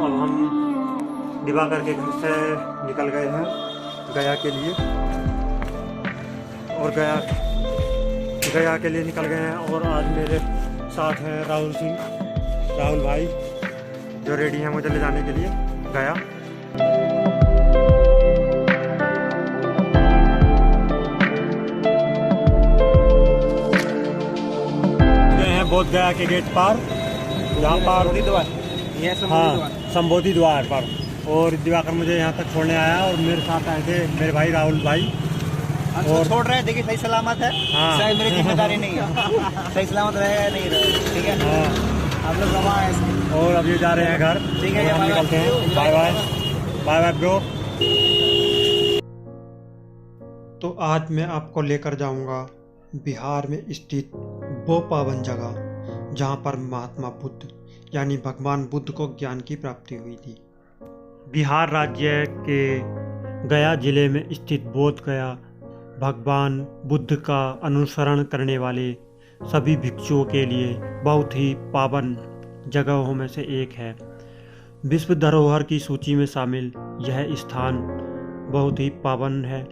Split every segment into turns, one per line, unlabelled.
अब हम दिवाकर के घर से निकल गए हैं गया के लिए, और गया के लिए निकल गए हैं। और आज मेरे साथ हैं राहुल भाई, जो रेडी हैं मुझे ले जाने के लिए गया। गए हैं बोध गया के गेट पार, जहाँ पर हाँ संबोधि द्वार पर, और दिवाकर मुझे यहाँ तक छोड़ने आया और मेरे साथ आए थे मेरे भाई राहुल भाई।
और छोड़ रहे हैं, देखिए सही सलामत है।
हाँ।
शायद मेरी जिम्मेदारी नहीं है, सही सलामत रहेगा नहीं रहेगा, ठीक है।
हाँ।
आप लोग गवा है।
और अब ये जा रहे हैं घर,
ठीक है,
हम निकलते हैं। Bye bye bye bye bro. तो आज मैं आपको लेकर जाऊंगा बिहार में स्थित वो पावन जगह जहां पर महात्मा बुद्ध यानी भगवान बुद्ध को ज्ञान की प्राप्ति हुई थी। बिहार राज्य के गया जिले में स्थित बोध गया भगवान बुद्ध का अनुसरण करने वाले सभी भिक्षुओं के लिए बहुत ही पावन जगहों में से एक है। विश्व धरोहर की सूची में शामिल यह स्थान बहुत ही पावन है।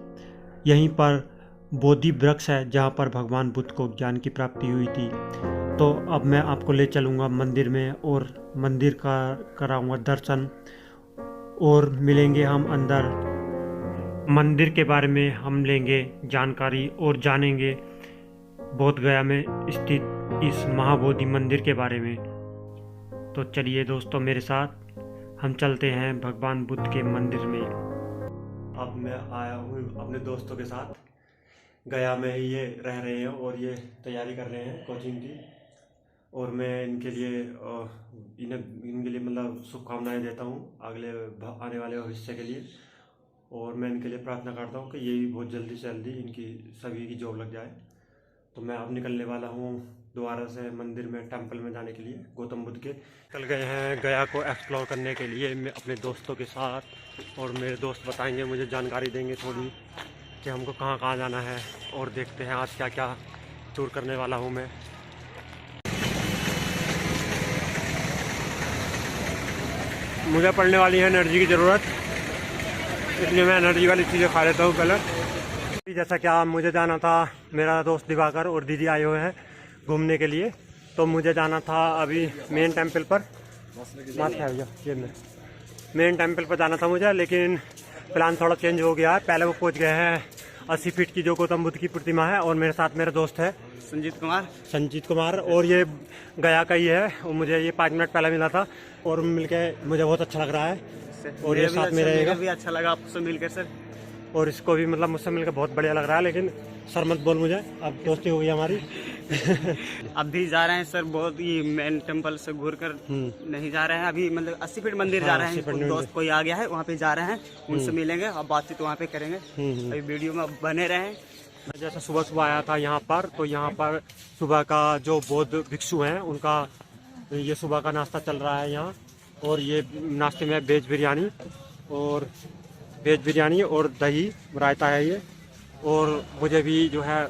यहीं पर बोधि वृक्ष है जहाँ पर भगवान बुद्ध को ज्ञान की प्राप्ति हुई थी। तो अब मैं आपको ले चलूँगा मंदिर में और मंदिर का कराऊँगा दर्शन, और मिलेंगे हम अंदर। मंदिर के बारे में हम लेंगे जानकारी और जानेंगे बोध गया में स्थित इस महाबोधि मंदिर के बारे में। तो चलिए दोस्तों, मेरे साथ हम चलते हैं भगवान बुद्ध के मंदिर में। अब मैं आया हूँ अपने दोस्तों के साथ, गया में ही ये रह रहे हैं और ये तैयारी कर रहे हैं कोचिंग की, और मैं इनके लिए मतलब शुभकामनाएं देता हूँ अगले आने वाले भविष्य के लिए। और मैं इनके लिए प्रार्थना करता हूँ कि ये भी बहुत जल्दी से जल्दी इनकी सभी की जॉब लग जाए। तो मैं अब निकलने वाला हूँ दोबारा से मंदिर में, टेंपल में जाने के लिए गौतम बुद्ध के। निकल गए हैं गया को एक्सप्लोर करने के लिए मैं अपने दोस्तों के साथ, और मेरे दोस्त बताएंगे, मुझे जानकारी देंगे थोड़ी कि हमको कहाँ कहाँ जाना है, और देखते हैं आज क्या क्या टूर करने वाला हूँ मैं। मुझे पड़ने वाली है एनर्जी की ज़रूरत, इसलिए मैं एनर्जी वाली चीज़ें खा लेता हूँ पहले। जैसा क्या मुझे जाना था, मेरा दोस्त दिवाकर और दीदी आए हुए हैं घूमने के लिए, तो मुझे जाना था अभी मेन टेंपल पर। ये मेन टेंपल पर जाना था मुझे, लेकिन प्लान थोड़ा चेंज हो गया है। पहले वो पहुँच गए हैं 80 फीट की जो गौतम बुद्ध की प्रतिमा है, और मेरे साथ मेरा दोस्त है संजीत कुमार, और ये गया का ही है, और मुझे ये 5 मिनट पहले मिला था, और मिलके मुझे बहुत अच्छा लग रहा है। और ये साथ में रहेगा,
भी अच्छा लगा आपसे मिलकर सर,
और इसको भी मतलब मुझसे मिलकर बहुत बढ़िया लग रहा है। लेकिन सर मत बोल मुझे, अब दोस्ती हो गई हमारी।
अब भी जा रहे हैं सर, बहुत ही मेन टेंपल से घूर कर नहीं जा रहे हैं अभी, मतलब 80 फीट मंदिर जा रहे हैं। दोस्त कोई आ गया है, वहाँ पे जा रहे हैं, उनसे मिलेंगे, अब बातचीत वहाँ पे करेंगे। अभी वीडियो में बने रहें।
जैसा सुबह सुबह आया था यहाँ पर, तो यहाँ पर सुबह का जो बौद्ध भिक्षु हैं उनका ये सुबह का नाश्ता चल रहा है यहाँ, और ये नाश्ते में वेज बिरयानी और दही रायता है ये। और मुझे भी जो है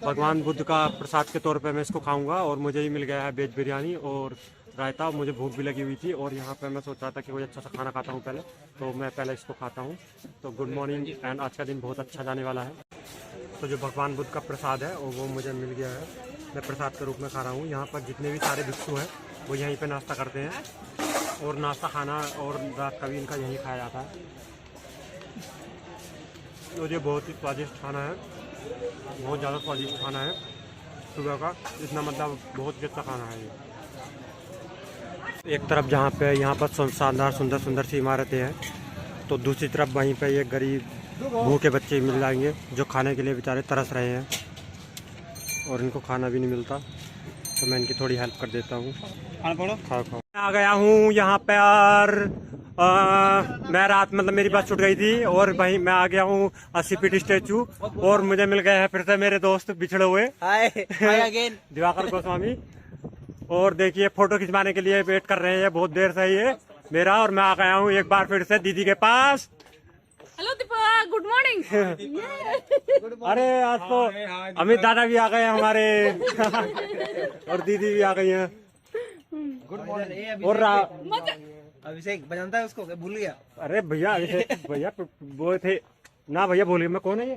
भगवान बुद्ध का प्रसाद के तौर पे मैं इसको खाऊंगा, और मुझे भी मिल गया है वेज बिरयानी और रायता। मुझे भूख भी लगी हुई थी, और यहाँ पे मैं सोच रहा था कि कोई अच्छा सा खाना खाता हूँ पहले, तो मैं पहले इसको खाता हूँ। तो गुड मॉर्निंग एंड आज का दिन बहुत अच्छा जाने वाला है। तो जो भगवान बुद्ध का प्रसाद है वो मुझे मिल गया है, मैं प्रसाद के रूप में खा रहा हूँ। यहाँ पर जितने भी सारे भिक्षु हैं वो यहीं पे नाश्ता करते हैं, और नाश्ता खाना और रात का भी इनका यहीं खाया जाता है। तो ये बहुत ही स्वादिष्ट खाना है, बहुत ज़्यादा स्वादिष्ट खाना है सुबह का, इतना मतलब बहुत ही अच्छा खाना है ये। एक तरफ जहाँ पे यहाँ पर शानदार सुंदर सुंदर सी इमारतें हैं, तो दूसरी तरफ वहीं पे ये गरीब भूखे बच्चे मिल जाएंगे जो खाने के लिए बेचारे तरस रहे हैं, और इनको खाना भी नहीं मिलता, तो मैं इनकी थोड़ी हेल्प कर देता हूँ। खाओ। आ गया हूँ यहाँ पर, मैं रात मतलब मेरी बस छूट गई थी, और वहीं मैं आ गया हूँ 80 फीट स्टैचू, और मुझे मिल गए हैं फिर से मेरे दोस्त बिछड़े हुए दिवाकर गोस्वामी। और देखिए फोटो खिंचवाने के लिए वेट कर रहे हैं बहुत देर से ये मेरा, और मैं आ गया हूँ एक बार फिर से दीदी के पास।
Hello Deepa, good morning.
अरे आज तो अमित दादा भी आ गए हैं हमारे और दीदी भी आ गई हैं। Good morning. और
अभिषेक बजानता है उसको, भूल गया।
अरे भैया भैया वो थे ना भैया, बोलिए मैं कौन है ये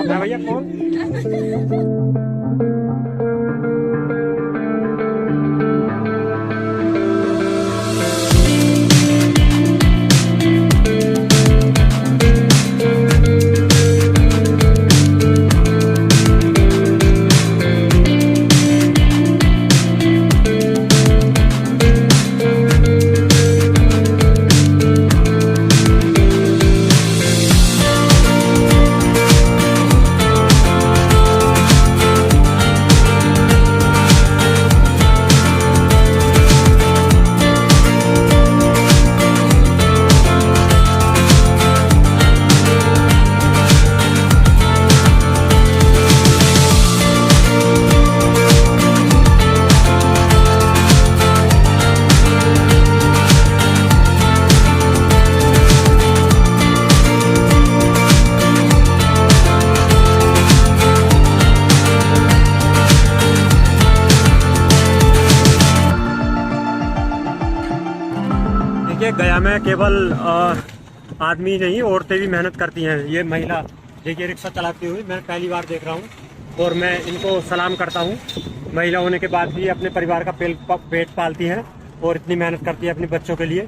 ना भैया कौन। गया में केवल आदमी नहीं, औरतें भी मेहनत करती हैं। ये महिला देखिए रिक्शा चलाती हुई मैं पहली बार देख रहा हूँ और मैं इनको सलाम करता हूँ। महिला होने के बाद भी अपने परिवार का पेट पालती हैं और इतनी मेहनत करती है अपने बच्चों के लिए,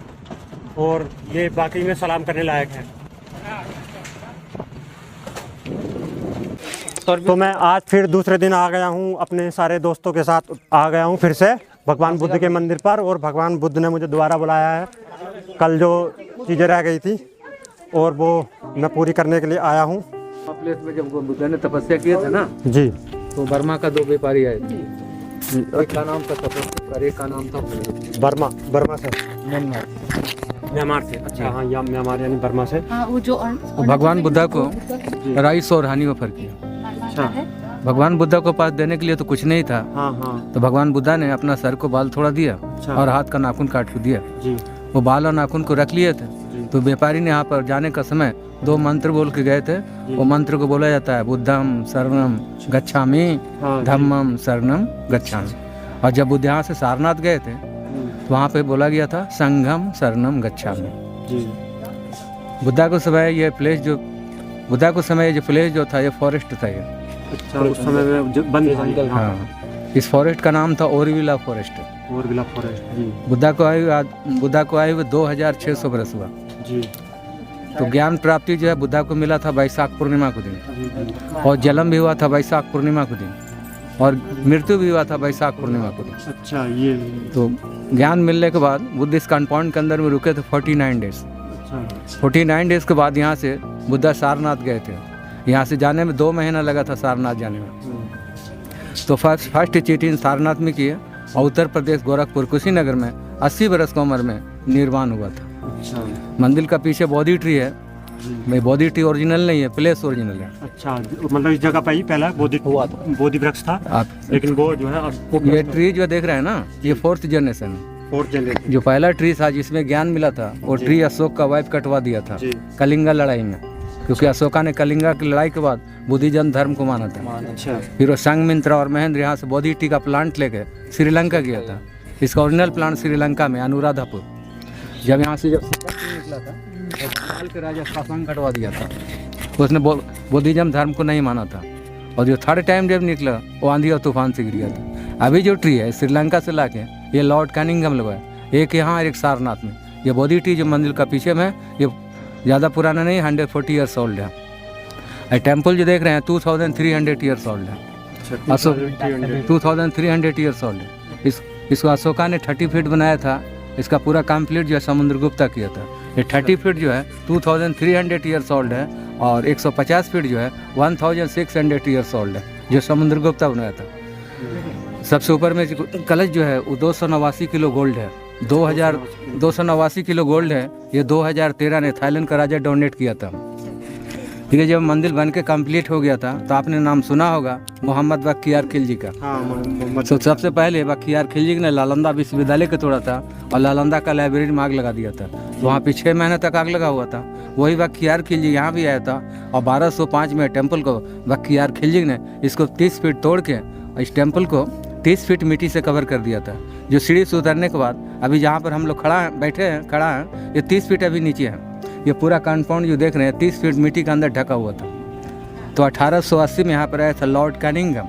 और ये वाकई में सलाम करने लायक है। तो मैं आज फिर दूसरे दिन आ गया हूँ, अपने सारे दोस्तों के साथ आ गया हूँ फिर से भगवान बुद्ध के मंदिर पर, और भगवान बुद्ध ने मुझे दोबारा बुलाया है। कल जो चीज़ें रह गई थी और वो मैं पूरी करने के लिए आया हूँ।
प्लेस में जब बुद्ध ने तपस्या किया था ना
जी,
तो बर्मा का 2 व्यापारी आए थे। एक का नाम था तपस्या और एक का नाम था
बर्मा से म्यांमार से। अच्छा
हाँ।
हाँ, या म्यांमार यानी बर्मा से।
वो जो
तो भगवान बुद्धा को राइस और हनी ऑफर किया।
अच्छा
भगवान बुद्धा को पास देने के लिए तो कुछ नहीं था।
हाँ हाँ
तो भगवान बुद्धा ने अपना सर को बाल थोड़ा दिया और हाथ का नाखून काट के दिया।
जी,
वो बाल और नाखून को रख लिए थे। तो व्यापारी ने यहाँ पर जाने का समय 2 मंत्र बोल के गए थे। वो मंत्र को बोला जाता है बुद्धम शरणम गच्छामि, धम्मम शरणम गच्छामि। और जब बुद्ध यहाँ से सारनाथ गए थे तो वहाँ पे बोला गया था संघम शरणम गच्छामि। बुद्धा को समय ये प्लेस जो था ये फॉरेस्ट था ये।
अच्छा, उस समय में बंद जंगल।
हाँ, इस फॉरेस्ट का नाम था ओरविला फॉरेस्ट।
ओरविला फॉरेस्ट जी।
बुद्धा को आए हुए 2600 बरस हुआ
जी।
तो ज्ञान प्राप्ति जो है बुद्धा को मिला था वैशाख पूर्णिमा को दिन, और जन्म भी हुआ था वैशाख पूर्णिमा को दिन, और मृत्यु भी हुआ था वैशाख पूर्णिमा को दिन।
अच्छा, ये
तो ज्ञान मिलने के बाद बुद्ध इस कंपाउंड के अंदर में रुके थे 49 डेज।
अच्छा,
49 डेज के बाद यहाँ से बुद्धा सारनाथ गए थे। यहाँ से जाने में 2 महीना लगा था सारनाथ जाने में। तो फर्स्ट चीटिंग सारनाथ में किए, और उत्तर प्रदेश गोरखपुर कुशीनगर में 80 बरस की उम्र में निर्वाण हुआ था।
अच्छा,
मंदिर का पीछे बोधि ट्री है। भाई बोधि ट्री ओरिजिनल नहीं है, प्लेस ओरिजिनल है।
अच्छा, मतलब इस जगह पे ही पहला बोधि वृक्ष था, लेकिन वो जो है
ये ट्री जो देख रहे हैं ना, ये 4th जनरेशन है। जो पहला ट्री था जिसमें ज्ञान मिला था, वो ट्री अशोक का वाइफ कटवा दिया था कलिंगा लड़ाई में, क्योंकि अशोका ने कलिंगा की लड़ाई के बाद बुद्धिज्म धर्म को माना था।
अच्छा,
फिर वो संघमित्रा और महेंद्र यहाँ से बोधि ट्री का प्लांट लेके श्रीलंका गया था। इसका ओरिजिनल प्लांट श्रीलंका में अनुराधापुर। जब यहाँ से निकला था तो बंगाल के राजा शासन कटवा दिया था, उसने बुद्धिज्म धर्म को नहीं माना था। और जो 3rd टाइम जब निकला वो आंधी और तूफान से गिर गया था। अभी जो ट्री है श्रीलंका से लाके ये लॉर्ड कैनिंगम लगाया, एक यहाँ एक सारनाथ में। ये बोधि ट्री जो मंदिर का पीछे में, ये ज़्यादा पुराना नहीं, 140 ईयर्स ओल्ड है। टेम्पल जो देख रहे हैं 2300 ईयर्स ओल्ड है। 2300 ईयर्स ओल्ड है। इसको अशोका ने 30 फीट बनाया था। इसका पूरा कंप्लीट जो है समुद्रगुप्ता किया था। ये 30 फीट जो है 2300 ईयर्स ओल्ड है, और 150 फीट जो है 1600 ईयर्स ओल्ड है, जो समुद्रगुप्ता बनाया था। सबसे ऊपर में कलश जो है वो 289 किलो गोल्ड है। 289 किलो गोल्ड है। ये 2013 में थाईलैंड का राजा डोनेट किया था। ठीक है, जब मंदिर बन के कम्प्लीट हो गया था तो आपने नाम सुना होगा मोहम्मद बख्तियार खिलजी का। तो सबसे पहले बख्तियार खिलजी ने नालंदा विश्वविद्यालय को तोड़ा था और नालंदा का लाइब्रेरी में आग लगा दिया था। तो वहाँ पे 6 महीने तक आग लगा हुआ था। वही बख्तियार खिलजी यहाँ भी आया था, और 1205 में टेम्पल को बख्तियार खिलजी ने इसको 30 फीट तोड़ के इस टेम्पल को 30 फीट मिट्टी से कवर कर दिया था। जो सीढ़ी से उतरने के बाद अभी जहाँ पर हम लोग खड़ा हैं, ये 30 फीट अभी नीचे है। ये पूरा कंपाउंड जो देख रहे हैं 30 फीट मिट्टी के अंदर ढका हुआ था। तो 1880 में यहाँ पर आया था लॉर्ड कैनिंगम।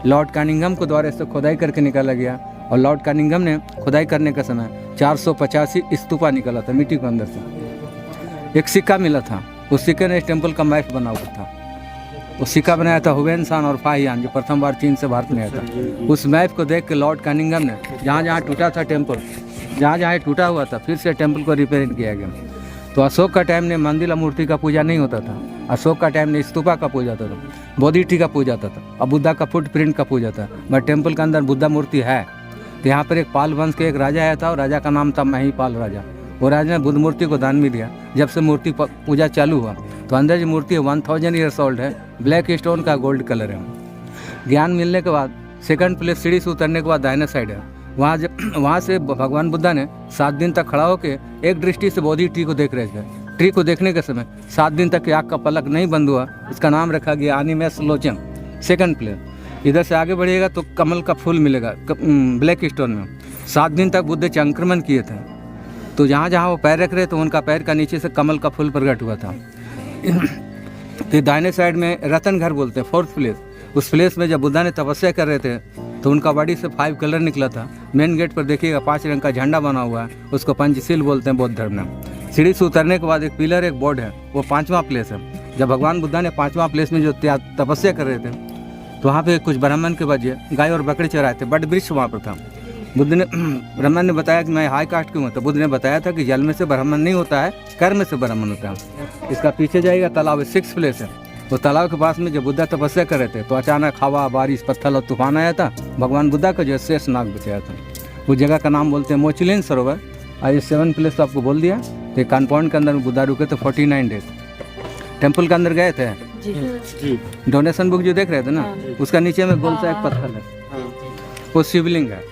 लॉर्ड कैनिंगम को द्वारा इससे खुदाई करके निकाला गया और लॉर्ड कैनिंगम ने खुदाई करने का समय 485 स्तूपा निकला था मिट्टी के अंदर से। एक सिक्का मिला था, उस सिक्के ने इस टेम्पल का मैप बना हुआ था। वो सिक्का बनाया था हुवेन सांग और फाहियान, जो प्रथम बार चीन से भारत में आया था। उस मैप को देख के लॉर्ड कैनिंगम ने जहाँ जहाँ टूटा था टेम्पल, जहाँ जहाँ टूटा हुआ था, फिर से टेम्पल को रिपेयरिंग किया गया। तो अशोक का टाइम में मंदिर और मूर्ति का पूजा नहीं होता था। अशोक का टाइम में स्तूपा का पूजा होता था, बोधि ट्री का पूजा होता था और बुद्धा का फुटप्रिंट का पूजा था। बट टेम्पल के अंदर बुद्धा मूर्ति है। तो यहाँ पर एक पाल वंश के एक राजा आया था और राजा का नाम था महिपाल राजा। वो राजा ने बुद्ध मूर्ति को दान में दिया। जब से मूर्ति पूजा चालू हुआ तो अंदर जो मूर्ति है 1000 ईयर्स ओल्ड है, ब्लैक स्टोन का गोल्ड कलर है। ज्ञान मिलने के बाद सेकंड प्लेस सीढ़ी से उतरने के बाद दाहिना साइड है। वहाँ से भगवान बुद्धा ने 7 दिन तक खड़ा होकर एक दृष्टि से बोधि ट्री को देख रहे थे। ट्री को देखने के समय 7 दिन तक आँख का पलक नहीं बंद हुआ। इसका नाम रखा गया एनिमेस लोचन, सेकंड प्लेस। इधर से आगे बढ़िएगा तो कमल का फूल मिलेगा ब्लैक स्टोन में। 7 दिन तक बुद्ध चंक्रमण किए थे। तो जहाँ जहाँ वो पैर रख रहे तो उनका पैर का नीचे से कमल का फूल प्रकट हुआ था। तो दाहिने साइड में रतन घर बोलते हैं, 4th प्लेस। उस प्लेस में जब बुद्धा ने तपस्या कर रहे थे तो उनका बॉडी से 5 कलर निकला था। मेन गेट पर देखिएगा 5 रंग का झंडा बना हुआ है, उसको पंचशील बोलते हैं बौद्ध धर्म में। सीढ़ी से उतरने के बाद एक पिलर एक बोर्ड है, वो 5वां प्लेस है। जब भगवान बुद्धा ने 5वां प्लेस में जो तपस्या कर रहे थे तो वहाँ पे कुछ ब्राह्मण के बच्चे गाय और बकरी चराए थे। बट वृक्ष वहाँ पर था। बुद्ध ने ब्राह्मण ने बताया कि मैं हाई कास्ट क्यों हूँ, तो बुद्ध ने बताया था कि जल में से ब्राह्मण नहीं होता है, कर्म से ब्राह्मण होता है। इसका पीछे जाएगा तालाब 6th प्लेस है। तो तालाब के पास में जब बुद्धा तपस्या कर रहे थे तो अचानक हवा, बारिश, पत्थर और तूफान आया था। भगवान बुद्धा का जो शेष नाग बचाया था। उस जगह का नाम बोलते हैं मोचिलिन सरोवर। आज 7 प्लेस तो आपको बोल दिया। तो कंपाउंड के अंदर बुद्धा रुके थे 49 डेज। टेम्पल के अंदर गए थे जी। डोनेशन बुक जो देख रहे थे ना, उसका नीचे में गोल सा एक पत्थर है, वो शिवलिंग है।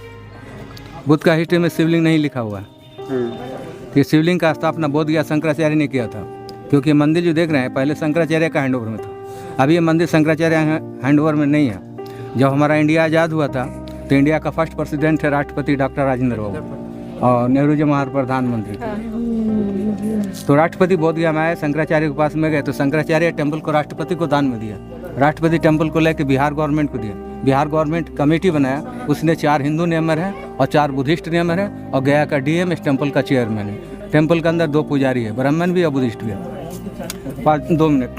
बुद्ध का हिस्ट्री में शिवलिंग नहीं लिखा हुआ है। तो शिवलिंग का स्थापना बोध गया शंकराचार्य ने किया था। क्योंकि मंदिर जो देख रहे हैं पहले शंकराचार्य का हैंडओवर में था। अभी ये मंदिर शंकराचार्य हैंडओवर में नहीं है। जब हमारा इंडिया आज़ाद हुआ था तो इंडिया का फर्स्ट प्रेसिडेंट थे राष्ट्रपति डॉक्टर राजेंद्र बाबू और नेहरू जी हमारे प्रधानमंत्री थे। तो राष्ट्रपति बोध गया में आए, शंकराचार्य के पास में गए तो शंकराचार्य टेम्पल को राष्ट्रपति को दान में दिया। राष्ट्रपति टेम्पल को लेकर बिहार गवर्नमेंट को दिया। बिहार गवर्नमेंट कमेटी बनाया, उसने 4 हिंदू मेंबर हैं और 4 बुद्धिस्ट मेंबर हैं और गया का डीएम इस टेम्पल का चेयरमैन है। टेम्पल के अंदर 2 पुजारी है, ब्राह्मण भी और बुद्धिस्ट भी है। 2 मिनट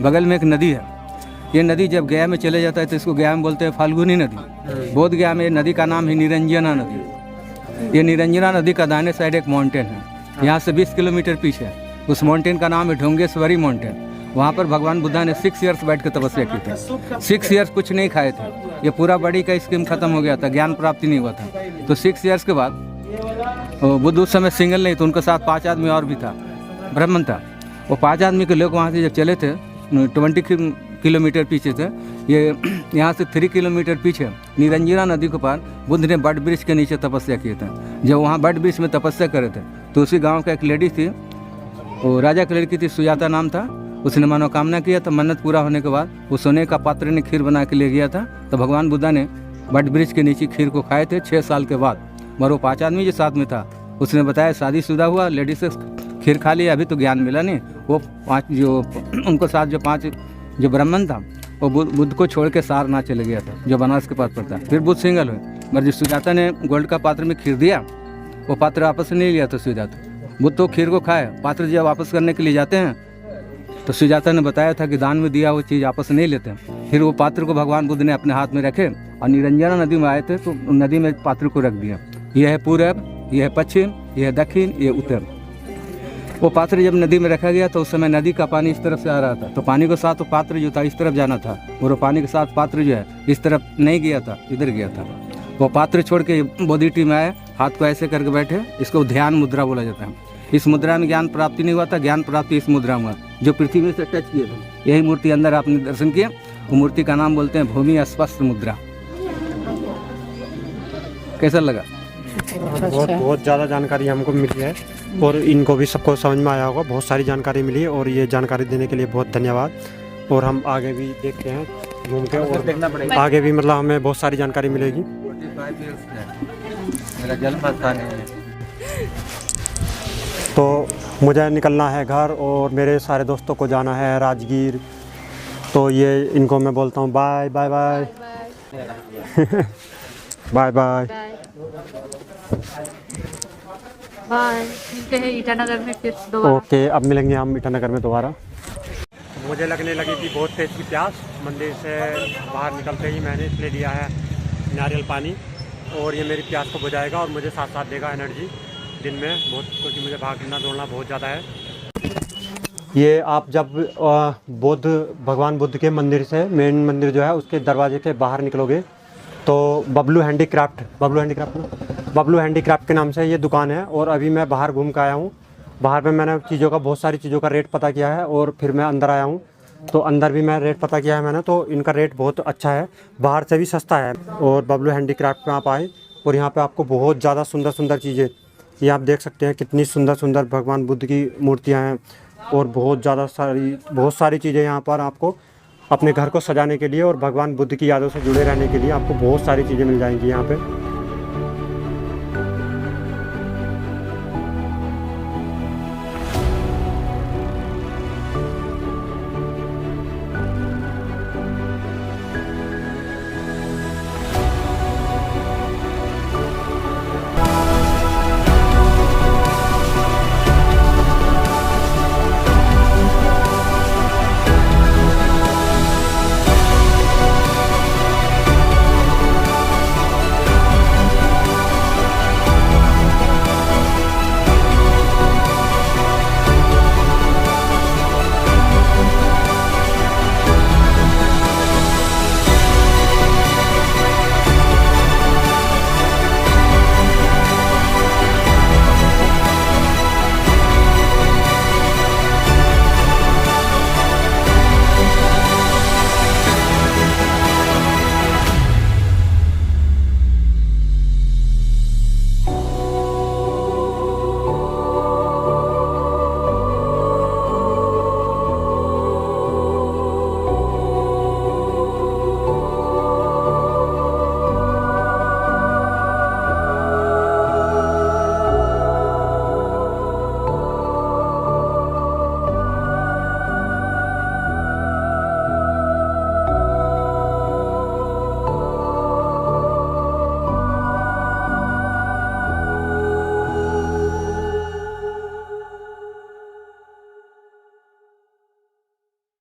बगल में एक नदी है। ये नदी जब गया में चले जाता है तो इसको गया में बोलते हैं फाल्गुनी नदी। बोध गया में नदी का नाम है निरंजना नदी। ये निरंजना नदी का दाहिने साइड एक माउंटेन है, यहाँ से 20 किलोमीटर पीछे है। उस माउंटेन का नाम है ढोंगेश्वरी माउंटेन। वहाँ पर भगवान बुद्धा ने 6 ईयर्स बैठ कर तपस्या की थी। 6 ईयर्स कुछ नहीं खाए थे। ये पूरा बॉडी का स्कीम खत्म हो गया था, ज्ञान प्राप्ति नहीं हुआ था। तो 6 ईयर्स के बाद बुद्ध उस समय सिंगल नहीं, तो उनके साथ 5 आदमी और भी था, ब्राह्मण था। वो 5 आदमी के लोग वहाँ से जब चले थे 20 किलोमीटर पीछे थे। ये यहाँ से 3 किलोमीटर पीछे निरंजना नदी के पार बुद्ध ने बट ब्रिज के नीचे तपस्या किए थे। जब वहाँ बट ब्रिज में तपस्या करे थे तो उसी गांव का एक लेडी थी, वो राजा की लड़की थी, सुजाता नाम था। उसने मनोकामना किया तो मन्नत पूरा होने के बाद वो सोने का पात्र ने खीर बना के ले गया था। तो भगवान बुद्धा ने बट ब्रिज के नीचे खीर को खाए थे 6 साल के बाद। मगर वो 5 आदमी जो साथ में था उसने बताया शादीशुदा हुआ, लेडीज से खीर खा लिया, अभी तो ज्ञान मिला नहीं। वो 5 जो उनको साथ जो 5 जो ब्राह्मण था वो बुद्ध को छोड़ के सारनाथ चले गया था, जो बनारस के पास पड़ता। फिर बुद्ध सिंगल हुए। मगर जो सुजाता ने गोल्ड का पात्र में खीर दिया, वो पात्र वापस नहीं लिया था सुजाता। बुद्ध तो खीर को खाए, पात्र जब वापस करने के लिए जाते हैं तो सुजाता ने बताया था कि दान में दिया वो चीज़ वापस नहीं लेते। फिर वो पात्र को भगवान बुद्ध ने अपने हाथ में रखे और निरंजना नदी में आए थे तो नदी में पात्र को रख दिया। यह है पूरब, यह है पश्चिम, यह है दक्षिण, यह उत्तर। वो पात्र जब नदी में रखा गया तो उस समय नदी का पानी इस तरफ से आ रहा था, तो पानी के साथ वो पात्र जो था इस तरफ जाना था और वो पानी के साथ पात्र जो है इस तरफ नहीं गया था, इधर गया था। वो पात्र छोड़ के बोधि ट्री में आए, हाथ को ऐसे करके बैठे। इसको ध्यान मुद्रा बोला जाता है। इस मुद्रा में ज्ञान प्राप्ति नहीं हुआ था, ज्ञान प्राप्ति इस मुद्रा में हुआ जो पृथ्वी से टच किए थे। यही मूर्ति अंदर आपने दर्शन किया, वो मूर्ति का नाम बोलते हैं भूमि अस्पष्ट मुद्रा। कैसा लगा?
बहुत ज़्यादा जानकारी हमको मिली है और इनको भी सबको समझ में आया होगा। बहुत सारी जानकारी मिली है और ये जानकारी देने के लिए बहुत धन्यवाद। और हम आगे भी देखते हैं। घूम के, और
देखना पड़ेगा।
आगे भी मतलब हमें बहुत सारी जानकारी मिलेगी।
45 years का है। मेरा जन्म स्थान है।
तो मुझे निकलना है घर और मेरे सारे दोस्तों को जाना है राजगीर। तो ये इनको मैं बोलता हूँ bye bye bye bye bye
bye. मिलते हैं ईटानगर में फिर दोबारा।
ओके, अब मिलेंगे हम ईटानगर में दोबारा। मुझे लगने लगी थी बहुत तेज़ की प्यास। मंदिर से बाहर निकलते ही मैंने इसलिए लिया है नारियल पानी, और ये मेरी प्यास को बुझाएगा और मुझे साथ साथ देगा एनर्जी दिन में बहुत, क्योंकि मुझे भागना दौड़ना बहुत ज़्यादा है। ये आप जब भगवान बुद्ध के मंदिर से, मेन मंदिर जो है उसके दरवाजे के बाहर निकलोगे तो बबलू हैंडीक्राफ्ट के नाम से ये दुकान है। और अभी मैं बाहर घूम के आया हूँ। बाहर पे मैंने बहुत सारी चीज़ों का रेट पता किया है और फिर मैं अंदर आया हूँ। तो अंदर भी मैं रेट पता किया है मैंने, तो इनका रेट बहुत अच्छा है, बाहर से भी सस्ता है। और बबलू हैंडीक्राफ्ट में आप आए और यहाँ पे आपको बहुत ज़्यादा सुंदर सुंदर चीज़ें, ये आप देख सकते हैं कितनी सुंदर सुंदर भगवान बुद्ध की मूर्तियाँ हैं, और बहुत सारी चीज़ें यहाँ पर आपको अपने घर को सजाने के लिए और भगवान बुद्ध की यादों से जुड़े रहने के लिए आपको बहुत सारी चीज़ें मिल जाएंगी यहाँ पे।